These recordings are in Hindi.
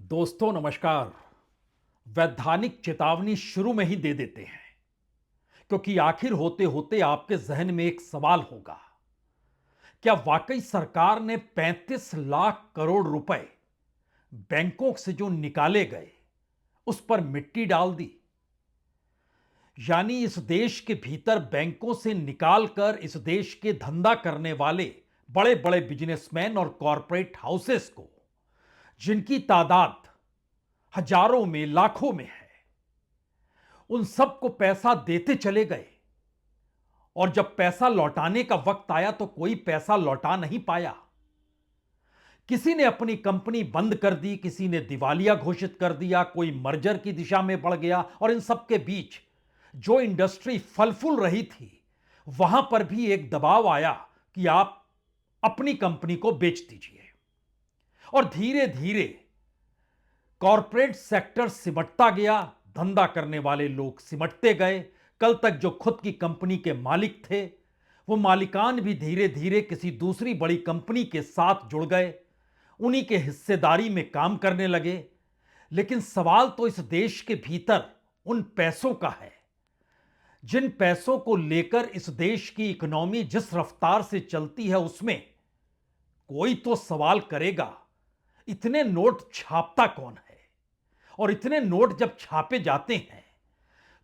दोस्तों नमस्कार। वैधानिक चेतावनी शुरू में ही दे देते हैं क्योंकि आखिर होते होते आपके जहन में एक सवाल होगा। क्या वाकई सरकार ने 35 लाख करोड़ रुपए बैंकों से जो निकाले गए उस पर मिट्टी डाल दी? यानी इस देश के भीतर बैंकों से निकालकर इस देश के धंधा करने वाले बड़े बड़े बिजनेसमैन और कॉरपोरेट हाउसेस को, जिनकी तादाद हजारों में लाखों में है, उन सबको पैसा देते चले गए और जब पैसा लौटाने का वक्त आया तो कोई पैसा लौटा नहीं पाया। किसी ने अपनी कंपनी बंद कर दी, किसी ने दिवालिया घोषित कर दिया, कोई मर्जर की दिशा में बढ़ गया और इन सब के बीच जो इंडस्ट्री फल फूल रही थी वहां पर भी एक दबाव आया कि आप अपनी कंपनी को बेच दीजिए। और धीरे धीरे कॉरपोरेट सेक्टर सिमटता गया, धंधा करने वाले लोग सिमटते गए। कल तक जो खुद की कंपनी के मालिक थे वो मालिकान भी धीरे धीरे किसी दूसरी बड़ी कंपनी के साथ जुड़ गए, उन्हीं के हिस्सेदारी में काम करने लगे। लेकिन सवाल तो इस देश के भीतर उन पैसों का है जिन पैसों को लेकर इस देश की इकोनॉमी जिस रफ्तार से चलती है उसमें कोई तो सवाल करेगा, इतने नोट छापता कौन है? और इतने नोट जब छापे जाते हैं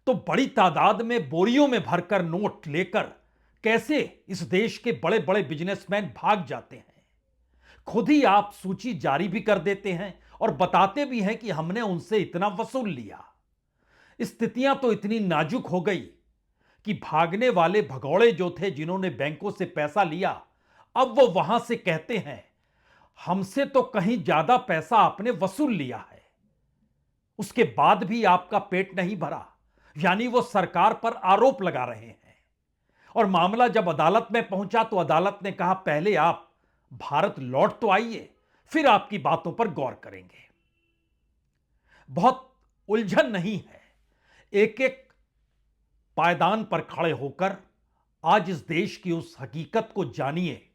तो बड़ी तादाद में बोरियों में भरकर नोट लेकर कैसे इस देश के बड़े बड़े बिजनेसमैन भाग जाते हैं। खुद ही आप सूची जारी भी कर देते हैं और बताते भी हैं कि हमने उनसे इतना वसूल लिया। स्थितियां तो इतनी नाजुक हो गई कि भागने वाले भगौड़े जो थे, जिन्होंने बैंकों से पैसा लिया, अब वो वहां से कहते हैं हमसे तो कहीं ज्यादा पैसा आपने वसूल लिया है, उसके बाद भी आपका पेट नहीं भरा। यानी वो सरकार पर आरोप लगा रहे हैं। और मामला जब अदालत में पहुंचा तो अदालत ने कहा पहले आप भारत लौट तो आइए, फिर आपकी बातों पर गौर करेंगे। बहुत उलझन नहीं है। एक एक पायदान पर खड़े होकर आज इस देश की उस हकीकत को जानिए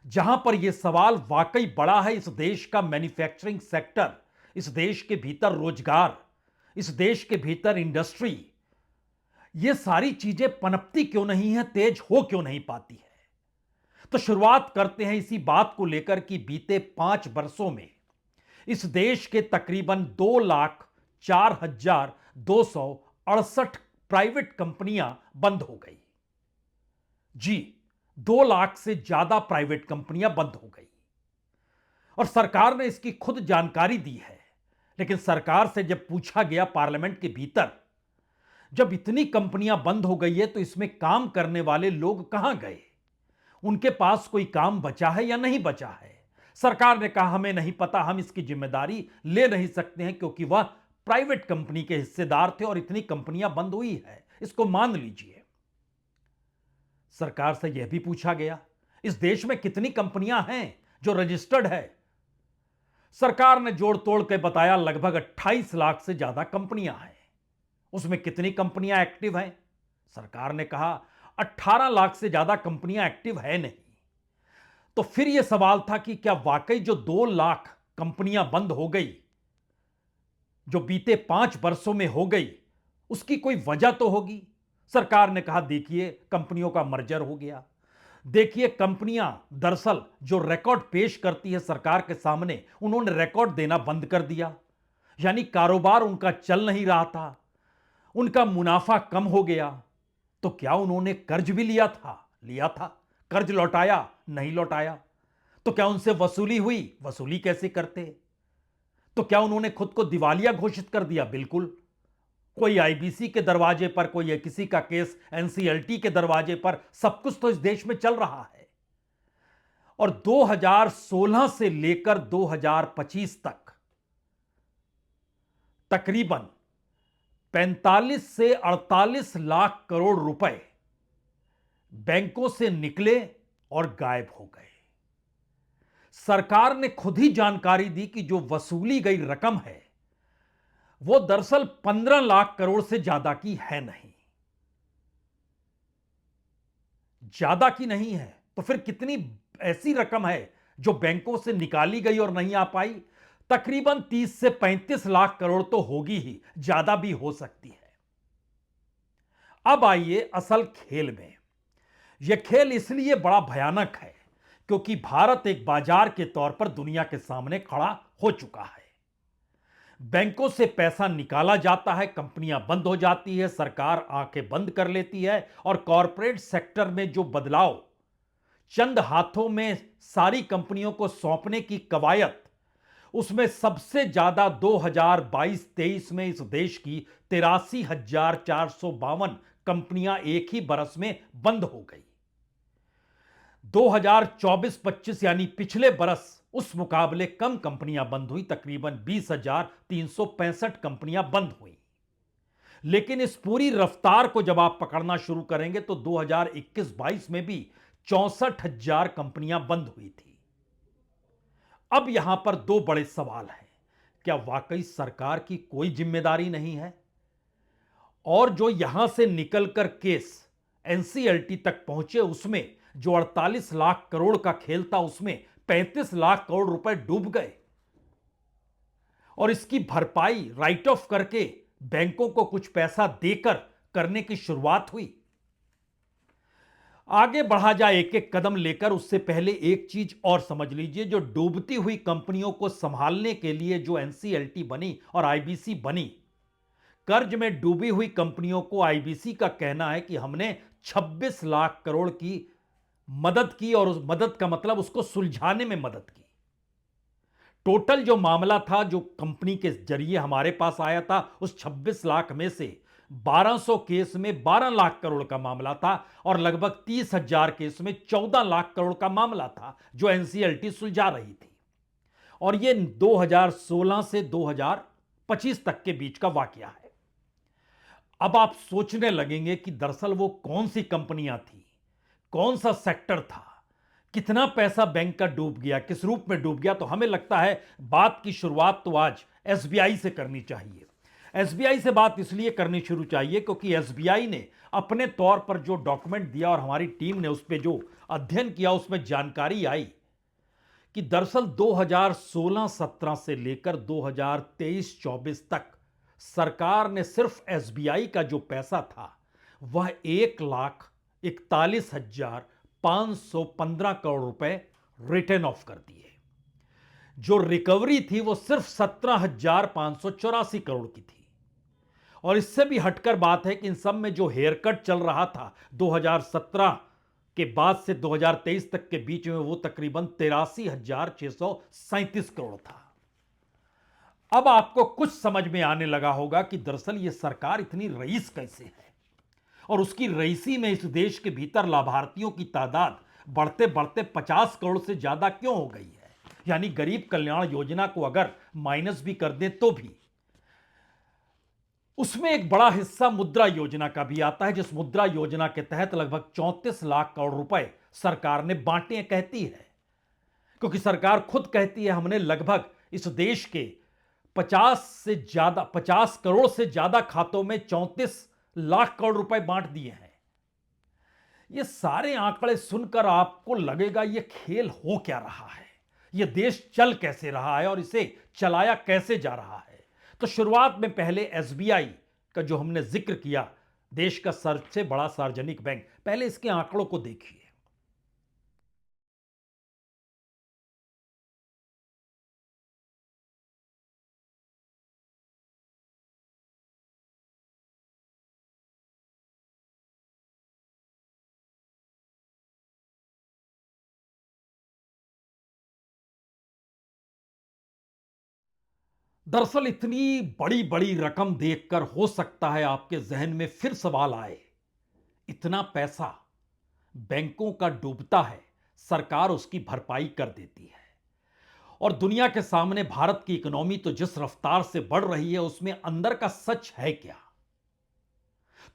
जहां पर यह सवाल वाकई बड़ा है। इस देश का मैन्युफैक्चरिंग सेक्टर, इस देश के भीतर रोजगार, इस देश के भीतर इंडस्ट्री, ये सारी चीजें पनपती क्यों नहीं है, तेज हो क्यों नहीं पाती है? तो शुरुआत करते हैं इसी बात को लेकर कि बीते 5 वर्षों में इस देश के तकरीबन 2,04,268 प्राइवेट कंपनियां बंद हो गई। जी, 2 लाख से ज्यादा प्राइवेट कंपनियां बंद हो गई और सरकार ने इसकी खुद जानकारी दी है। लेकिन सरकार से जब पूछा गया पार्लियामेंट के भीतर, जब इतनी कंपनियां बंद हो गई है तो इसमें काम करने वाले लोग कहां गए, उनके पास कोई काम बचा है या नहीं बचा है? सरकार ने कहा हमें नहीं पता, हम इसकी जिम्मेदारी ले नहीं सकते हैं क्योंकि वह प्राइवेट कंपनी के हिस्सेदार थे और इतनी कंपनियां बंद हुई है, इसको मान लीजिए। सरकार से यह भी पूछा गया इस देश में कितनी कंपनियां हैं जो रजिस्टर्ड है। सरकार ने जोड़ तोड़ के बताया लगभग 28 लाख से ज्यादा कंपनियां हैं। उसमें कितनी कंपनियां एक्टिव हैं? सरकार ने कहा 18 लाख से ज्यादा कंपनियां एक्टिव है नहीं। तो फिर यह सवाल था कि क्या वाकई जो 2 लाख कंपनियां बंद हो गई, जो बीते 5 वर्षों में हो गई, उसकी कोई वजह तो होगी। सरकार ने कहा देखिए कंपनियों का मर्जर हो गया। देखिए कंपनियां दरअसल जो रिकॉर्ड पेश करती है सरकार के सामने, उन्होंने रिकॉर्ड देना बंद कर दिया। यानी कारोबार उनका चल नहीं रहा था, उनका मुनाफा कम हो गया। तो क्या उन्होंने कर्ज भी लिया था? लिया था। कर्ज लौटाया? नहीं लौटाया। तो क्या उनसे वसूली हुई? वसूली कैसे करते? तो क्या उन्होंने खुद को दिवालिया घोषित कर दिया? बिल्कुल। कोई आईबीसी के दरवाजे पर, कोई किसी का केस एनसीएलटी के दरवाजे पर, सब कुछ तो इस देश में चल रहा है। और 2016 से लेकर 2025 तक तकरीबन 45 से 48 लाख करोड़ रुपए बैंकों से निकले और गायब हो गए। सरकार ने खुद ही जानकारी दी कि जो वसूली गई रकम है वो दरअसल 15 लाख करोड़ से ज्यादा की है नहीं। ज्यादा की नहीं है तो फिर कितनी ऐसी रकम है जो बैंकों से निकाली गई और नहीं आ पाई? तकरीबन 30 से 35 लाख करोड़ तो होगी ही, ज्यादा भी हो सकती है। अब आइए असल खेल में। यह खेल इसलिए बड़ा भयानक है क्योंकि भारत एक बाजार के तौर पर दुनिया के सामने खड़ा हो चुका है। बैंकों से पैसा निकाला जाता है, कंपनियां बंद हो जाती है, सरकार आंखें बंद कर लेती है और कॉरपोरेट सेक्टर में जो बदलाव चंद हाथों में सारी कंपनियों को सौंपने की कवायद, उसमें सबसे ज्यादा 2022-23 में इस देश की 83,452 कंपनियां एक ही बरस में बंद हो गई। 2024-25 यानी पिछले बरस उस मुकाबले कम कंपनियां बंद हुई, तकरीबन 20,365 कंपनियां बंद हुई। लेकिन इस पूरी रफ्तार को जब आप पकड़ना शुरू करेंगे तो 2021-22 में भी 64,000 कंपनियां बंद हुई थी। अब यहां पर दो बड़े सवाल हैं। क्या वाकई सरकार की कोई जिम्मेदारी नहीं है? और जो यहां से निकलकर केस एनसीएलटी तक पहुंचे, उसमें जो 48 लाख करोड़ का खेल था, उसमें 35 लाख करोड़ रुपए डूब गए और इसकी भरपाई राइट ऑफ करके बैंकों को कुछ पैसा देकर करने की शुरुआत हुई। आगे बढ़ा जाए एक एक कदम लेकर, उससे पहले एक चीज और समझ लीजिए। जो डूबती हुई कंपनियों को संभालने के लिए जो एनसीएलटी बनी और आईबीसी बनी, कर्ज में डूबी हुई कंपनियों को आईबीसी का कहना है कि हमने 26 लाख करोड़ की मदद की और उस मदद का मतलब उसको सुलझाने में मदद की। टोटल जो मामला था जो कंपनी के जरिए हमारे पास आया था, उस 26 लाख में से 1200 केस में 12 लाख करोड़ का मामला था और लगभग 30,000 केस में 14 लाख करोड़ का मामला था जो एनसीएलटी सुलझा रही थी। और यह 2016 से 2025 तक के बीच का वाकया है। अब आप सोचने लगेंगे कि दरअसल वो कौन सी कंपनियां थी, कौन सा सेक्टर था, कितना पैसा बैंक का डूब गया, किस रूप में डूब गया। तो हमें लगता है बात की शुरुआत तो आज एसबीआई से करनी चाहिए। एसबीआई से बात इसलिए करनी शुरू चाहिए क्योंकि एसबीआई ने अपने तौर पर जो डॉक्यूमेंट दिया और हमारी टीम ने उस पर जो अध्ययन किया, उसमें जानकारी आई कि दरअसल 2016-17 से लेकर 2023-24 तक सरकार ने सिर्फ एसबीआई का जो पैसा था वह 1,41,515 करोड़ रुपए रिटर्न ऑफ कर दिए। जो रिकवरी थी वो सिर्फ 17,584 करोड़ की थी। और इससे भी हटकर बात है कि इन सब में जो हेयर कट चल रहा था 2017 के बाद से 2023 तक के बीच में, वो तकरीबन 83,637 करोड़ था। अब आपको कुछ समझ में आने लगा होगा कि दरअसल यह सरकार इतनी रईस कैसे है और उसकी रईसी में इस देश के भीतर लाभार्थियों की तादाद बढ़ते बढ़ते 50 करोड़ से ज्यादा क्यों हो गई है। यानी गरीब कल्याण योजना को अगर माइनस भी कर दें तो भी उसमें एक बड़ा हिस्सा मुद्रा योजना का भी आता है, जिस मुद्रा योजना के तहत लगभग 34 लाख करोड़ रुपए सरकार ने बांटे कहती है। क्योंकि सरकार खुद कहती है हमने लगभग इस देश के 50 करोड़ से ज्यादा खातों में 34 लाख करोड़ रुपए बांट दिए हैं। ये सारे आंकड़े सुनकर आपको लगेगा ये खेल हो क्या रहा है, ये देश चल कैसे रहा है और इसे चलाया कैसे जा रहा है। तो शुरुआत में पहले एसबीआई का जो हमने जिक्र किया, देश का सबसे बड़ा सार्वजनिक बैंक, पहले इसके आंकड़ों को देखिए। दरअसल इतनी बड़ी बड़ी रकम देखकर हो सकता है आपके जहन में फिर सवाल आए, इतना पैसा बैंकों का डूबता है, सरकार उसकी भरपाई कर देती है और दुनिया के सामने भारत की इकोनॉमी तो जिस रफ्तार से बढ़ रही है, उसमें अंदर का सच है क्या।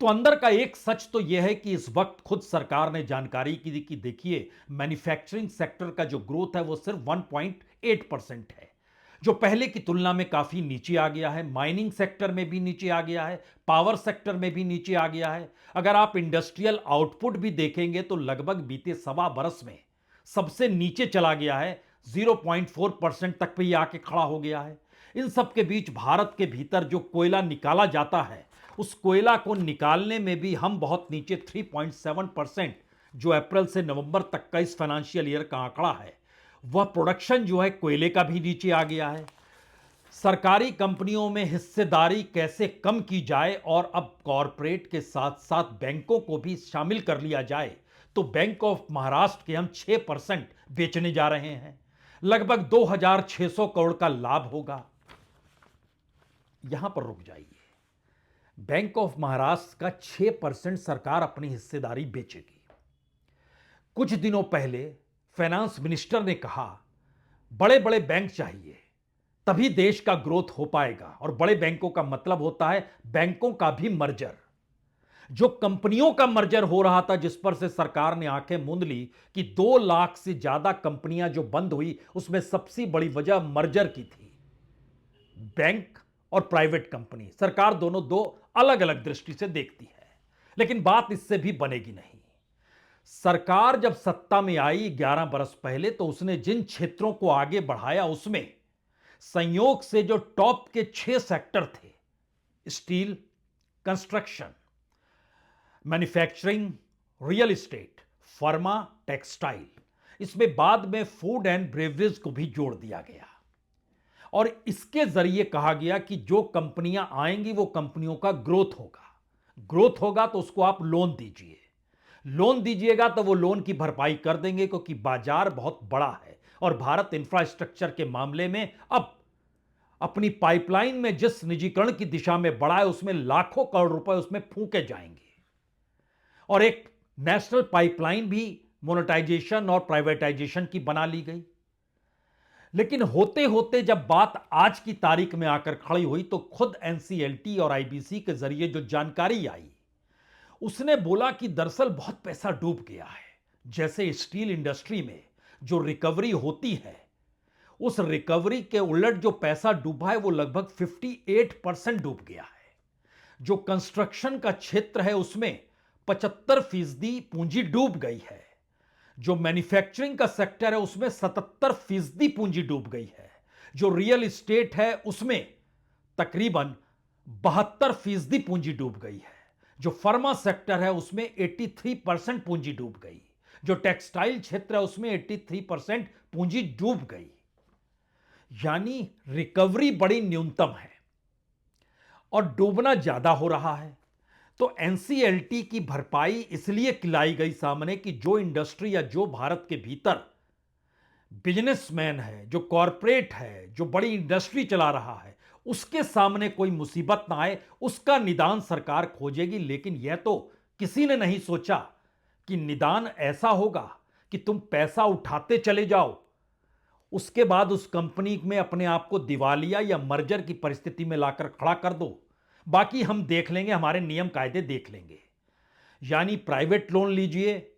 तो अंदर का एक सच तो यह है कि इस वक्त खुद सरकार ने जानकारी की कि देखिए मैन्युफैक्चरिंग सेक्टर का जो ग्रोथ है वो सिर्फ 1.8% है, जो पहले की तुलना में काफी नीचे आ गया है। माइनिंग सेक्टर में भी नीचे आ गया है, पावर सेक्टर में भी नीचे आ गया है। अगर आप इंडस्ट्रियल आउटपुट भी देखेंगे तो लगभग बीते 1.25 बरस में सबसे नीचे चला गया है। 0.4% तक पे ये आके खड़ा हो गया है। इन सब के बीच भारत के भीतर जो कोयला निकाला जाता है, उस कोयला को निकालने में भी हम बहुत नीचे 3.7%, जो अप्रैल से नवंबर तक का इस फाइनेंशियल ईयर का आंकड़ा है, वह प्रोडक्शन जो है कोयले का भी नीचे आ गया है। सरकारी कंपनियों में हिस्सेदारी कैसे कम की जाए और अब कॉरपोरेट के साथ साथ बैंकों को भी शामिल कर लिया जाए, तो बैंक ऑफ महाराष्ट्र के हम 6% बेचने जा रहे हैं। लगभग 2600 करोड़ का लाभ होगा। यहां पर रुक जाइए। बैंक ऑफ महाराष्ट्र का 6% सरकार अपनी हिस्सेदारी बेचेगी। कुछ दिनों पहले फाइनेंस मिनिस्टर ने कहा बड़े बड़े बैंक चाहिए, तभी देश का ग्रोथ हो पाएगा। और बड़े बैंकों का मतलब होता है बैंकों का भी मर्जर। जो कंपनियों का मर्जर हो रहा था, जिस पर से सरकार ने आंखें मूंद ली कि 2 लाख से ज्यादा कंपनियां जो बंद हुई, उसमें सबसे बड़ी वजह मर्जर की थी। बैंक और प्राइवेट कंपनी, सरकार दोनों दो अलग अलग दृष्टि से देखती है, लेकिन बात इससे भी बनेगी नहीं। सरकार जब सत्ता में आई 11 बरस पहले, तो उसने जिन क्षेत्रों को आगे बढ़ाया, उसमें संयोग से जो टॉप के 6 सेक्टर थे, steel, construction, manufacturing, real estate, pharma, textile, इसमें बाद में फूड एंड ब्रेवरेज को भी जोड़ दिया गया। और इसके जरिए कहा गया कि जो कंपनियां आएंगी वो कंपनियों का ग्रोथ होगा। ग्रोथ होगा तो उसको आप लोन दीजिए, लोन दीजिएगा तो वो लोन की भरपाई कर देंगे, क्योंकि बाजार बहुत बड़ा है और भारत इंफ्रास्ट्रक्चर के मामले में अब अपनी पाइपलाइन में जिस निजीकरण की दिशा में बढ़ा है, उसमें लाखों करोड़ रुपए उसमें फूके जाएंगे। और एक नेशनल पाइपलाइन भी मोनेटाइजेशन और प्राइवेटाइजेशन की बना ली गई। लेकिन होते होते जब बात आज की तारीख में आकर खड़ी हुई, तो खुद एनसीएलटी और आईबीसी के जरिए जो जानकारी आई, उसने बोला कि दरअसल बहुत पैसा डूब गया है। जैसे स्टील इंडस्ट्री में जो रिकवरी होती है, उस रिकवरी के उलट जो पैसा डूबा है वो लगभग 58% डूब गया है। जो कंस्ट्रक्शन का क्षेत्र है उसमें 75% पूंजी डूब गई है। जो मैन्युफैक्चरिंग का सेक्टर है उसमें 77% पूंजी डूब गई है। जो रियल एस्टेट है उसमें तकरीबन 72% पूंजी डूब गई है। जो फार्मा सेक्टर है उसमें 83% पूंजी डूब गई। जो टेक्सटाइल क्षेत्र है उसमें 83% पूंजी डूब गई। यानी रिकवरी बड़ी न्यूनतम है और डूबना ज्यादा हो रहा है। तो एनसीएलटी की भरपाई इसलिए लाई गई सामने कि जो इंडस्ट्री या जो भारत के भीतर बिजनेसमैन है, जो कॉरपोरेट है, जो बड़ी इंडस्ट्री चला रहा है, उसके सामने कोई मुसीबत ना आए, उसका निदान सरकार खोजेगी। लेकिन यह तो किसी ने नहीं सोचा कि निदान ऐसा होगा कि तुम पैसा उठाते चले जाओ, उसके बाद उस कंपनी में अपने आप को दिवालिया या मर्जर की परिस्थिति में लाकर खड़ा कर दो, बाकी हम देख लेंगे, हमारे नियम कायदे देख लेंगे। यानी प्राइवेट लोन लीजिए,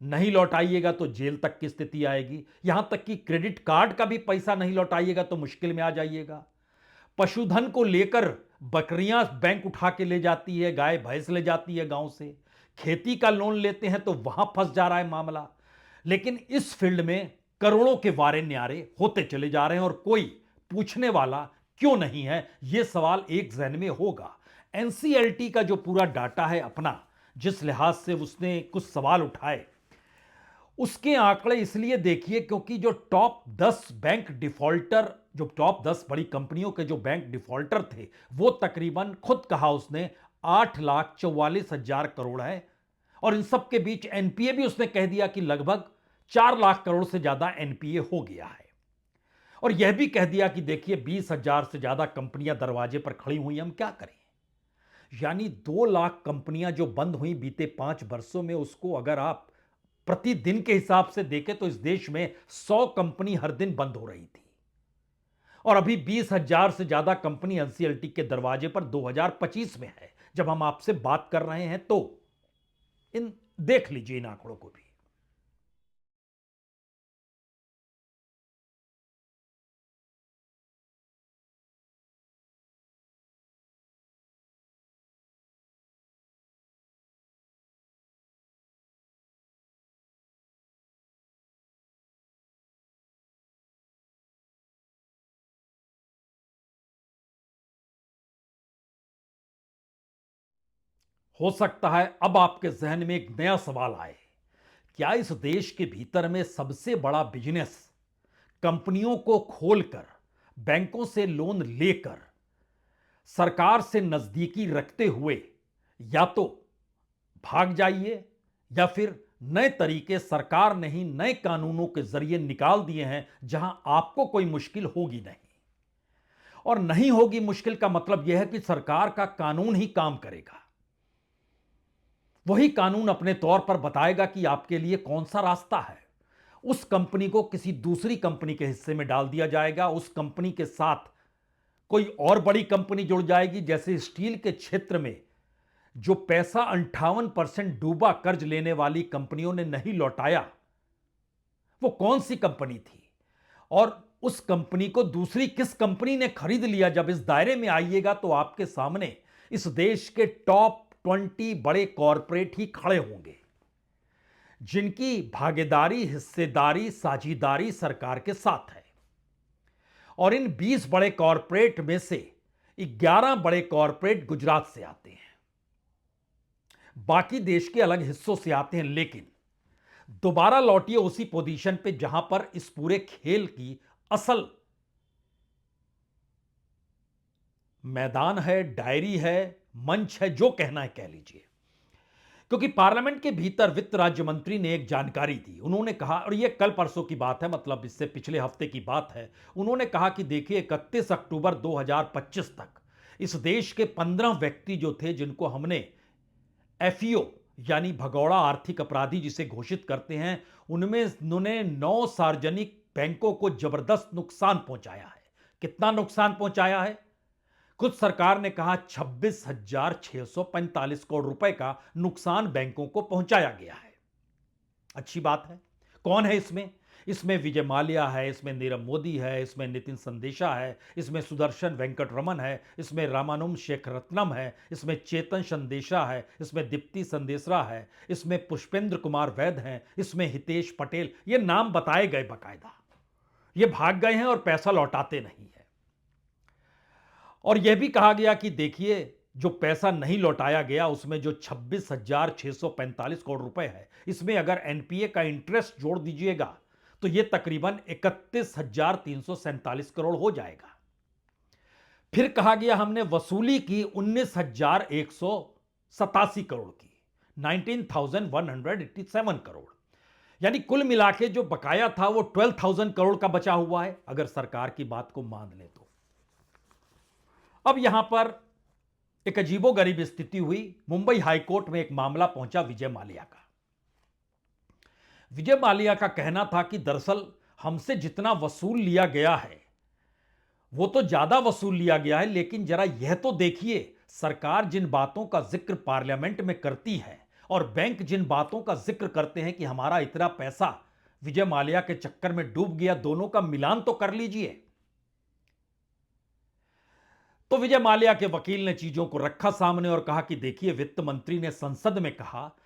नहीं लौटाइएगा तो जेल तक की स्थिति आएगी। यहां तक कि क्रेडिट कार्ड का भी पैसा नहीं लौटाइएगा तो मुश्किल में आ जाइएगा। पशुधन को लेकर बकरियां बैंक उठा के ले जाती है, गाय भैंस ले जाती है गांव से। खेती का लोन लेते हैं तो वहां फंस जा रहा है मामला। लेकिन इस फील्ड में करोड़ों के वारे न्यारे होते चले जा रहे हैं और कोई पूछने वाला क्यों नहीं है, यह सवाल एक जहन में होगा। एनसीएलटी का जो पूरा डाटा है अपना, जिस लिहाज से उसने कुछ सवाल उठाए, उसके आंकड़े इसलिए देखिए क्योंकि जो टॉप 10 बैंक डिफॉल्टर, जो टॉप 10 बड़ी कंपनियों के जो बैंक डिफॉल्टर थे, वो तकरीबन खुद कहा उसने 8,44,000 करोड़ है। और इन सब के बीच एनपीए भी उसने कह दिया कि लगभग 4 लाख करोड़ से ज्यादा एनपीए हो गया है। और यह भी कह दिया कि देखिए 20,000 से ज्यादा कंपनियां दरवाजे पर खड़ी हुई, हम क्या करें। यानी 2 लाख कंपनियां जो बंद हुई बीते 5 वर्षों में, उसको अगर आप प्रतिदिन के हिसाब से देखें तो इस देश में 100 कंपनी हर दिन बंद हो रही थी। और अभी 20,000 से ज्यादा कंपनी एनसीएलटी के दरवाजे पर 2025 में है जब हम आपसे बात कर रहे हैं। तो इन देख लीजिए इन आंकड़ों को भी। हो सकता है अब आपके जहन में एक नया सवाल आए। क्या इस देश के भीतर में सबसे बड़ा बिजनेस कंपनियों को खोलकर, बैंकों से लोन लेकर, सरकार से नजदीकी रखते हुए या तो भाग जाइए, या फिर नए तरीके सरकार ने ही नए कानूनों के जरिए निकाल दिए हैं जहां आपको कोई मुश्किल होगी नहीं। और नहीं होगी मुश्किल का मतलब यह है कि सरकार का कानून ही काम करेगा। वही कानून अपने तौर पर बताएगा कि आपके लिए कौन सा रास्ता है। उस कंपनी को किसी दूसरी कंपनी के हिस्से में डाल दिया जाएगा, उस कंपनी के साथ कोई और बड़ी कंपनी जुड़ जाएगी। जैसे स्टील के क्षेत्र में जो पैसा 58% डूबा कर्ज लेने वाली कंपनियों ने नहीं लौटाया, वो कौन सी कंपनी थी और उस कंपनी को दूसरी किस कंपनी ने खरीद लिया। जब इस दायरे में आइएगा तो आपके सामने इस देश के टॉप 20 बड़े कॉरपोरेट ही खड़े होंगे, जिनकी भागीदारी, हिस्सेदारी, साझेदारी सरकार के साथ है। और इन 20 बड़े कॉरपोरेट में से 11 बड़े कॉरपोरेट गुजरात से आते हैं, बाकी देश के अलग हिस्सों से आते हैं। लेकिन दोबारा लौटिए उसी पोजीशन पे जहां पर इस पूरे खेल की असल मैदान है, डायरी है, मंच है, जो कहना है कह लीजिए। क्योंकि पार्लियामेंट के भीतर वित्त राज्य मंत्री ने एक जानकारी दी। उन्होंने कहा, और यह कल परसों की बात है, मतलब इससे पिछले हफ्ते की बात है। उन्होंने कहा कि देखिए 31 अक्टूबर 2025 तक इस देश के 15 व्यक्ति जो थे, जिनको हमने एफईओ यानी भगौड़ा आर्थिक अपराधी जिसे घोषित करते हैं, उनमें उन्होंने 9 सार्वजनिक बैंकों को जबरदस्त नुकसान पहुंचाया है। कितना नुकसान पहुंचाया है? खुद सरकार ने कहा 26,645 करोड़ रुपए का नुकसान बैंकों को पहुंचाया गया है। अच्छी बात है। कौन है इसमें? इसमें विजय माल्या है, इसमें नीरव मोदी है, इसमें नितिन संदेशा है, इसमें सुदर्शन वेंकट रमन है, इसमें रामानुम शेखरत्नम है, इसमें चेतन संदेशा है, इसमें दीप्ति संदेशरा है, इसमें पुष्पेंद्र कुमार वैद हैं, इसमें हितेश पटेल। ये नाम बताए गए बकायदा। ये भाग गए हैं और पैसा लौटाते नहीं है। और यह भी कहा गया कि देखिए जो पैसा नहीं लौटाया गया उसमें जो 26,645 करोड़ रुपए है, इसमें अगर एनपीए का इंटरेस्ट जोड़ दीजिएगा तो यह तकरीबन 31,347 करोड़ हो जाएगा। फिर कहा गया हमने वसूली की 19,187 करोड़ की, 19,187 करोड़, यानी कुल मिला के जो बकाया था वो 12,000 करोड़ का बचा हुआ है, अगर सरकार की बात को मान ले तो। अब यहां पर एक अजीबोगरीब स्थिति हुई। मुंबई हाईकोर्ट में एक मामला पहुंचा विजय माल्या का। विजय माल्या का कहना था कि दरअसल हमसे जितना वसूल लिया गया है वो तो ज्यादा वसूल लिया गया है, लेकिन जरा यह तो देखिए, सरकार जिन बातों का जिक्र पार्लियामेंट में करती है और बैंक जिन बातों का जिक्र करते हैं कि हमारा इतना पैसा विजय माल्या के चक्कर में डूब गया, दोनों का मिलान तो कर लीजिए। तो विजय माल्या के वकील ने चीजों को रखा सामने और कहा कि देखिए वित्त मंत्री ने संसद में कहा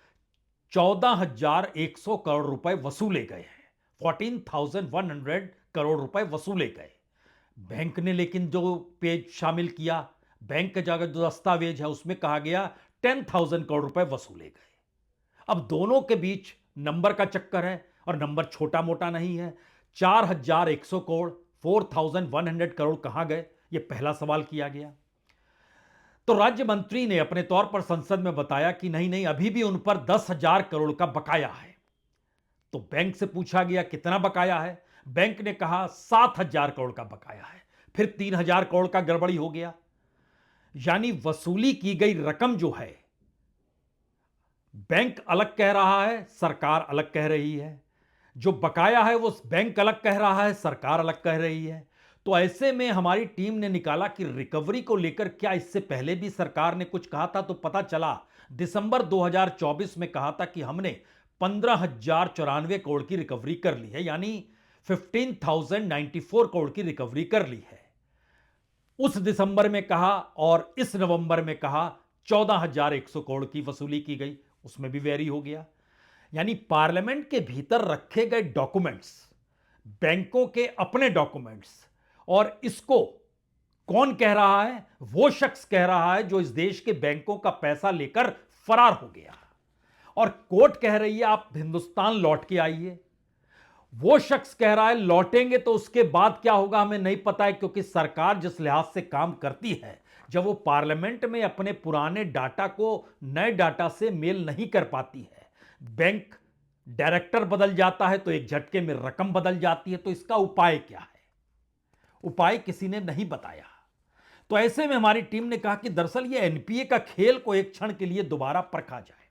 14,100 करोड़ रुपए वसूले गए हैं, 14,100 करोड़ रुपए वसूले गए। बैंक ने लेकिन जो पेज शामिल किया, बैंक के जगह जो दस्तावेज है उसमें कहा गया 10,000 करोड़ रुपए वसूले गए। अब दोनों के बीच नंबर का चक्कर है और नंबर छोटा मोटा नहीं है। 4,100 करोड़, 4,100 करोड़ कहां गए, यह पहला सवाल किया गया। तो राज्य मंत्री ने अपने तौर पर संसद में बताया कि नहीं नहीं, अभी भी उन पर 10,000 करोड़ का बकाया है। तो बैंक से पूछा गया कितना बकाया है, बैंक ने कहा 7,000 करोड़ का बकाया है। फिर 3,000 करोड़ का गड़बड़ी हो गया। यानी वसूली की गई रकम जो है, बैंक अलग कह रहा है, सरकार अलग कह रही है। जो बकाया है वो बैंक अलग कह रहा है, सरकार अलग कह रही है। तो ऐसे में हमारी टीम ने निकाला कि रिकवरी को लेकर क्या इससे पहले भी सरकार ने कुछ कहा था। तो पता चला दिसंबर 2024 में कहा था कि हमने 15,094 करोड़ की रिकवरी कर ली है, यानी 15,094 करोड़ की रिकवरी कर ली है। उस दिसंबर में कहा और इस नवंबर में कहा 14,100 करोड़ की वसूली की गई, उसमें भी वेरी हो गया। यानी पार्लियामेंट के भीतर रखे गए डॉक्यूमेंट्स, बैंकों के अपने डॉक्यूमेंट्स, और इसको कौन कह रहा है? वो शख्स कह रहा है जो इस देश के बैंकों का पैसा लेकर फरार हो गया और कोर्ट कह रही है आप हिंदुस्तान लौट के आइए। वो शख्स कह रहा है लौटेंगे तो उसके बाद क्या होगा हमें नहीं पता है, क्योंकि सरकार जिस लिहाज से काम करती है, जब वो पार्लियामेंट में अपने पुराने डाटा को नए डाटा से मेल नहीं कर पाती है, बैंक डायरेक्टर बदल जाता है तो एक झटके में रकम बदल जाती है, तो इसका उपाय क्या है? उपाय किसी ने नहीं बताया। तो ऐसे में हमारी टीम ने कहा कि दरअसल ये एनपीए का खेल को एक क्षण के लिए दोबारा परखा जाए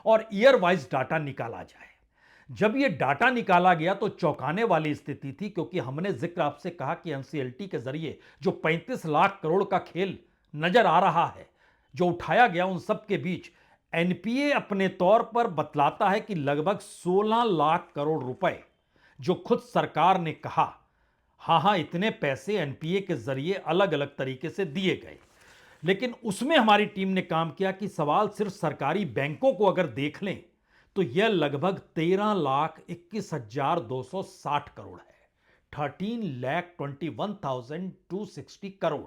और ईयर वाइज डाटा निकाला जाए। जब यह डाटा निकाला गया तो चौंकाने वाली स्थिति थी, क्योंकि हमने जिक्र आपसे कहा कि एनसीएलटी के जरिए जो 35 लाख करोड़ का खेल नजर आ रहा है, जो उठाया गया, उन सब के बीच एनपीए अपने तौर पर बतलाता है कि लगभग 16 लाख करोड़ रुपए, जो खुद सरकार ने कहा हां इतने पैसे एनपीए के जरिए अलग अलग तरीके से दिए गए। लेकिन उसमें हमारी टीम ने काम किया कि सवाल सिर्फ सरकारी बैंकों को अगर देख लें तो यह लगभग 13,21,260 करोड़ है, 13,21,260 करोड़।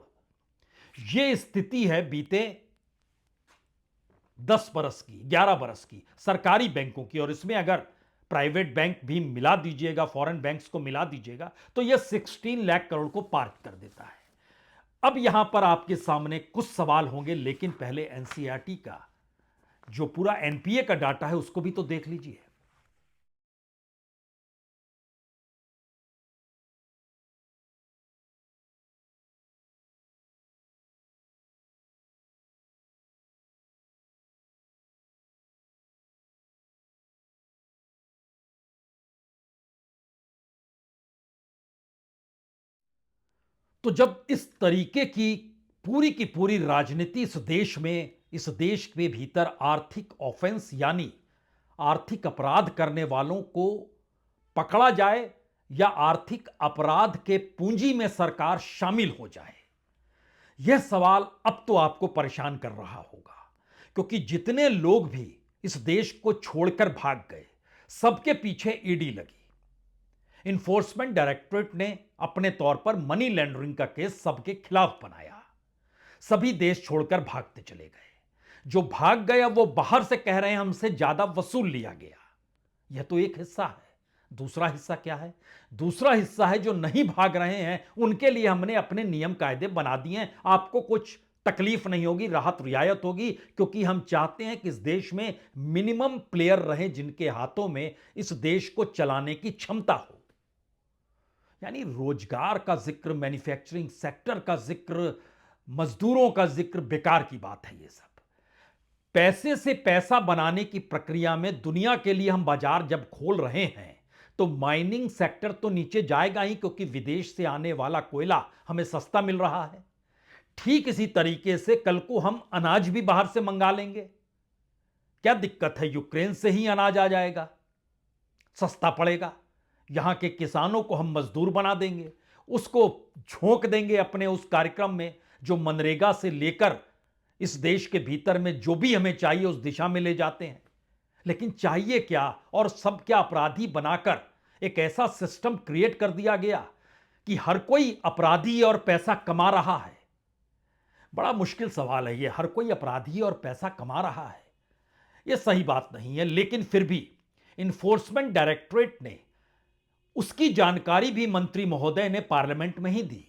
यह स्थिति है बीते 10 बरस की, 11 बरस की सरकारी बैंकों की, और इसमें अगर प्राइवेट बैंक भी मिला दीजिएगा, फॉरेन बैंक्स को मिला दीजिएगा, तो यह 16 लाख करोड़ को पार कर देता है। अब यहां पर आपके सामने कुछ सवाल होंगे, लेकिन पहले एनसीईआरटी का जो पूरा एनपीए का डाटा है उसको भी तो देख लीजिए। तो जब इस तरीके की पूरी राजनीति इस देश के भीतर आर्थिक ऑफेंस यानी आर्थिक अपराध करने वालों को पकड़ा जाए या आर्थिक अपराध के पूंजी में सरकार शामिल हो जाए, यह सवाल अब तो आपको परेशान कर रहा होगा, क्योंकि जितने लोग भी इस देश को छोड़कर भाग गए, सबके पीछे ईडी लगी। इन्फोर्समेंट डायरेक्टरेट ने अपने तौर पर मनी लॉन्ड्रिंग का केस सबके खिलाफ बनाया। सभी देश छोड़कर भागते चले गए। जो भाग गया वो बाहर से कह रहे हैं हमसे ज्यादा वसूल लिया गया। यह तो एक हिस्सा है। दूसरा हिस्सा क्या है? दूसरा हिस्सा है जो नहीं भाग रहे हैं उनके लिए हमने अपने नियम कायदे बना दिए हैं। आपको कुछ तकलीफ नहीं होगी, राहत रियायत होगी, क्योंकि हम चाहते हैं कि इस देश में मिनिमम प्लेयर रहे जिनके हाथों में इस देश को चलाने की क्षमता हो। यानी रोजगार का जिक्र, मैन्युफैक्चरिंग सेक्टर का जिक्र, मजदूरों का जिक्र बेकार की बात है। ये सब पैसे से पैसा बनाने की प्रक्रिया में दुनिया के लिए हम बाजार जब खोल रहे हैं तो माइनिंग सेक्टर तो नीचे जाएगा ही, क्योंकि विदेश से आने वाला कोयला हमें सस्ता मिल रहा है। ठीक इसी तरीके से कल को हम अनाज भी बाहर से मंगा लेंगे। क्या दिक्कत है? यूक्रेन से ही अनाज आ जाएगा, सस्ता पड़ेगा। यहां के किसानों को हम मजदूर बना देंगे, उसको झोंक देंगे अपने उस कार्यक्रम में जो मनरेगा से लेकर इस देश के भीतर में जो भी हमें चाहिए उस दिशा में ले जाते हैं। लेकिन चाहिए क्या? और सब क्या अपराधी बनाकर एक ऐसा सिस्टम क्रिएट कर दिया गया कि हर कोई अपराधी और पैसा कमा रहा है। बड़ा मुश्किल सवाल है ये, हर कोई अपराधी और पैसा कमा रहा है, यह सही बात नहीं है। लेकिन फिर भी इन्फोर्समेंट डायरेक्टरेट ने उसकी जानकारी भी मंत्री महोदय ने पार्लियामेंट में ही दी,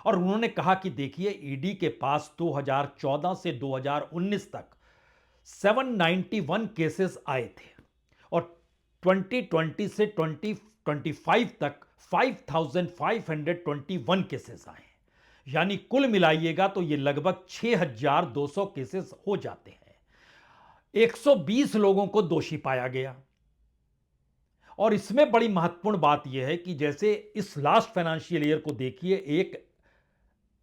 और उन्होंने कहा कि देखिए ईडी के पास 2014 से 2019 तक 791 केसेस आए थे और 2020 से 2025 तक 5521 केसेस आए। यानी कुल मिलाइएगा तो ये लगभग 6200 केसेस हो जाते हैं। 120 लोगों को दोषी पाया गया। और इसमें बड़ी महत्वपूर्ण बात यह है कि जैसे इस लास्ट फाइनेंशियल ईयर को देखिए, 1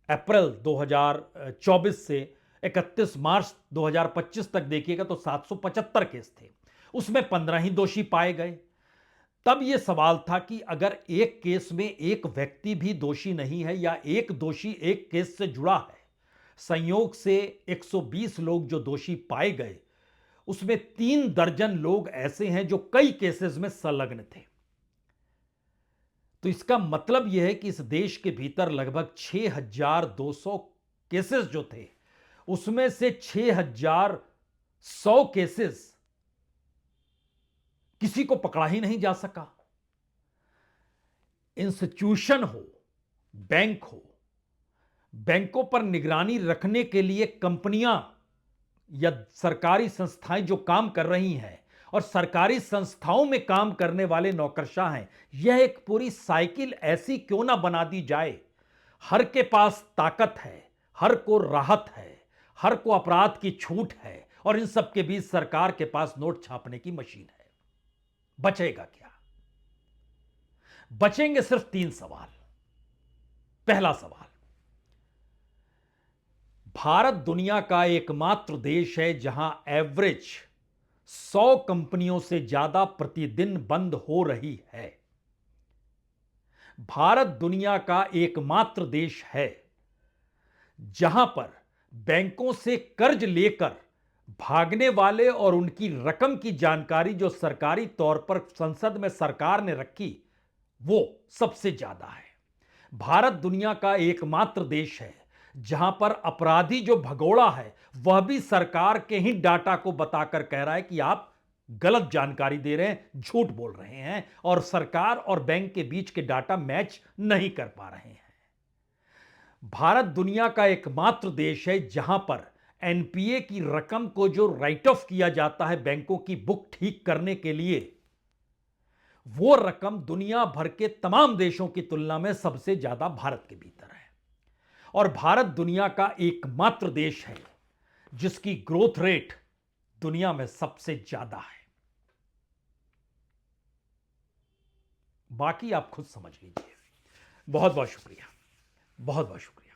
अप्रैल 2024 से 31 मार्च 2025 तक देखिएगा तो 775 केस थे, उसमें 15 ही दोषी पाए गए। तब यह सवाल था कि अगर एक केस में एक व्यक्ति भी दोषी नहीं है या एक दोषी एक केस से जुड़ा है, संयोग से 120 लोग जो दोषी पाए गए उसमें 3 दर्जन लोग ऐसे हैं जो कई केसेस में संलग्न थे। तो इसका मतलब यह है कि इस देश के भीतर लगभग 6200 केसेस जो थे उसमें से 6000 100 केसेस किसी को पकड़ा ही नहीं जा सका। इंस्टीट्यूशन हो, बैंक हो, बैंकों पर निगरानी रखने के लिए कंपनियां या सरकारी संस्थाएं जो काम कर रही हैं और सरकारी संस्थाओं में काम करने वाले नौकरशाह हैं, यह एक पूरी साइकिल ऐसी क्यों ना बना दी जाए। हर के पास ताकत है, हर को राहत है, हर को अपराध की छूट है और इन सब के बीच सरकार के पास नोट छापने की मशीन है। बचेगा क्या? बचेंगे सिर्फ 3 सवाल। पहला सवाल, भारत दुनिया का एकमात्र देश है जहां एवरेज 100 कंपनियों से ज्यादा प्रतिदिन बंद हो रही है। भारत दुनिया का एकमात्र देश है जहां पर बैंकों से कर्ज लेकर भागने वाले और उनकी रकम की जानकारी जो सरकारी तौर पर संसद में सरकार ने रखी, वो सबसे ज्यादा है। भारत दुनिया का एकमात्र देश है जहां पर अपराधी जो भगोड़ा है वह भी सरकार के ही डाटा को बताकर कह रहा है कि आप गलत जानकारी दे रहे हैं, झूठ बोल रहे हैं, और सरकार और बैंक के बीच के डाटा मैच नहीं कर पा रहे हैं। भारत दुनिया का एकमात्र देश है जहां पर एनपीए की रकम को जो राइट ऑफ किया जाता है बैंकों की बुक ठीक करने के लिए, वो रकम दुनिया भर के तमाम देशों की तुलना में सबसे ज्यादा भारत के भीतर है। और भारत दुनिया का एकमात्र देश है जिसकी ग्रोथ रेट दुनिया में सबसे ज्यादा है। बाकी आप खुद समझ लीजिए। बहुत बहुत शुक्रिया, बहुत बहुत शुक्रिया।